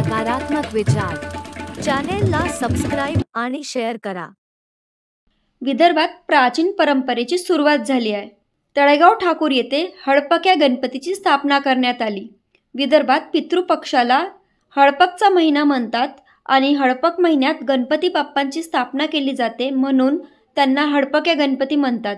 सकारात्मक विचार। चॅनेलला सबस्क्राइब आणि शेअर करा। विदर्भात प्राचीन परंपरेची सुरुवात झाली आहे। तळेगाव ठाकूर येथे हळपक्या गणपतीची स्थापना करण्यात आली। विदर्भात पितृपक्षाला हळपकचा महिना म्हणतात आणि हळपक महिन्यात गणपती बाप्पांची स्थापना केली जाते, म्हणून त्यांना हळपक्या गणपती म्हणतात।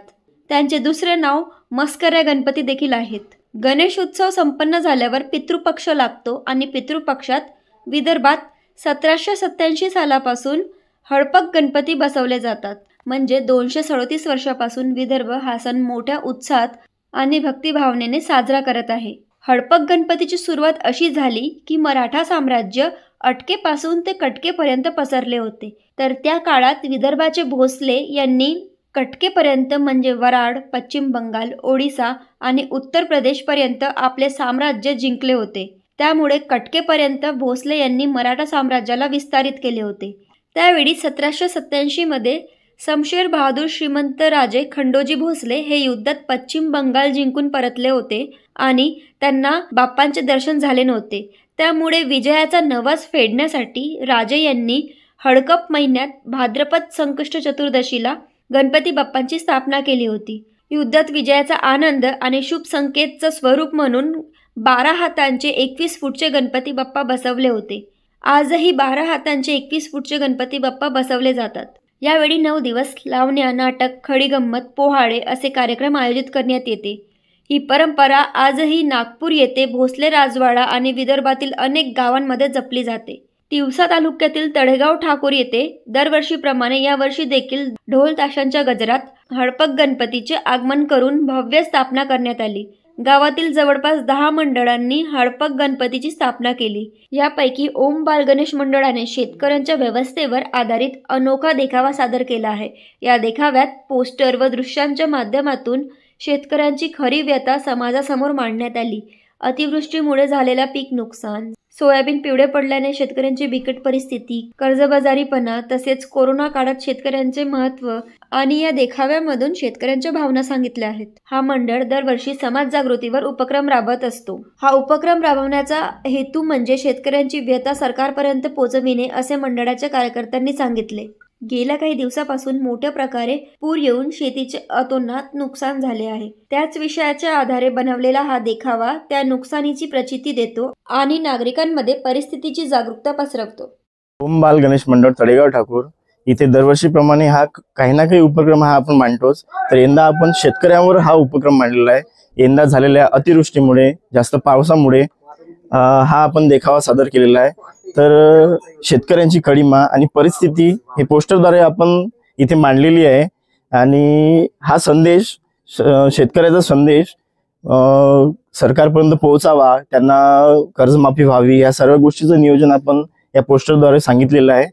त्यांचे दुसरे नाव मस्कऱ्या गणपती देखील आहेत। गणेश उत्सव संपन्न झाल्यावर पितृपक्ष लागतो आणि पितृपक्षात विदर्भात 1787 सालापासून हळपक गणपती बसवले जातात। म्हणजे 237 वर्षापासून विदर्भ हा सण मोठ्या उत्साहात आणि भक्तिभावनेने साजरा करत आहे। हळपक गणपतीची सुरुवात अशी झाली की मराठा साम्राज्य अटकेपासून ते कटकेपर्यंत पसरले होते, तर त्या काळात विदर्भाचे भोसले यांनी कटकेपर्यंत म्हणजे वराड, पश्चिम बंगाल, ओडिसा आणि उत्तर प्रदेशपर्यंत आपले साम्राज्य जिंकले होते। त्यामुळे कटकेपर्यंत भोसले यांनी मराठा साम्राज्याला विस्तारित केले होते। त्यावेळी 1787 मध्ये शमशेर बहादूर श्रीमंत राजे खंडोजी भोसले हे युद्धात पश्चिम बंगाल जिंकून परतले होते आणि त्यांना बाप्पांचे दर्शन झाले नव्हते। त्यामुळे विजयाचा नवस फेडण्यासाठी राजे यांनी हळकप महिन्यात भाद्रपद संकष्ट चतुर्दशीला गणपती बाप्पांची स्थापना केली होती। युद्धात विजयाचा आनंद आणि शुभ संकेतचं स्वरूप म्हणून 12 हातांचे 21 फूटचे गणपती बाप्पा बसवले होते। आजही 12 हातांचे 21 फूटचे गणपती बाप्पा बसवले जातात। यावेळी 9 दिवस लावण्या, नाटक, खडीगंमत, पोहाडे असे कार्यक्रम आयोजित करण्यात येते। ही परंपरा आजही नागपूर येथे भोसले राजवाडा आणि विदर्भातील अनेक गावांमध्ये जपली जाते। तिवसा तालुक्यातील तळेगाव ठाकूर येथे दरवर्षीप्रमाणे यावर्षी देखील ढोल ताशांच्या गजरात हळपक गणपतीचे आगमन करून भव्य स्थापना करण्यात आली। गावातील जवळपास 10 मंडळांनी हळपक गणपतीची स्थापना केली। यापैकी ओम बाल गणेश मंडळाने शेतकऱ्यांच्या व्यवस्थेवर आधारित अनोखा देखावा सादर केला आहे। या देखाव्यात पोस्टर व दृश्यांच्या माध्यमातून शेतकऱ्यांची खरी व्यथा समाजासमोर मांडण्यात आली। अतिवृष्टीमुळे झालेला पीक नुकसान, सोयाबीन पिवळे पडल्याने शेतकऱ्यांची बिकट परिस्थिती, कर्जबाजारीपणा तसेच कोरोना काळात शेतकऱ्यांचे महत्त्व आणि या देखाव्यामधून शेतकऱ्यांच्या भावना सांगितल्या आहेत। हा मंडळ दरवर्षी समाज जागृतीवर उपक्रम राबवत असतो। हा उपक्रम राबवण्याचा हेतू म्हणजे शेतकऱ्यांची व्यथा सरकारपर्यंत पोहोचविणे असे मंडळाच्या कार्यकर्त्यांनी सांगितले। गेल्या काही दिवसापासून मोठ्या प्रकारे पूर येऊन शेतीचे अतोनात नुकसान झाले आहे। त्याच विषयाच्या आधारे बनवलेला हा देखावा त्या नुकसानीची प्रचिती देतो आणि नागरिकांमध्ये परिस्थितीची जागरूकता पसरवतो। ओम बाल गणेश मंडळ तळेगाव ठाकूर इथे दरवर्षीप्रमाणे हा काही ना काही उपक्रम हा आपण मांडतोच। तर यंदा आपण शेतकऱ्यांवर हा उपक्रम मांडलेला आहे। यंदा झालेल्या अतिवृष्टीमुळे, जास्त पावसामुळे हा आपण देखावा सादर केलेला आहे। तर शेतकऱ्यांची खडीमा आणि परिस्थिती हे पोस्टरद्वारे आपण इथे मांडलेली आहे आणि हा संदेश, शेतकऱ्याचा संदेश सरकारपर्यंत पोहोचावा, त्यांना कर्जमाफी व्हावी, या सर्व गोष्टीचं नियोजन आपण या पोस्टरद्वारे सांगितलेलं आहे।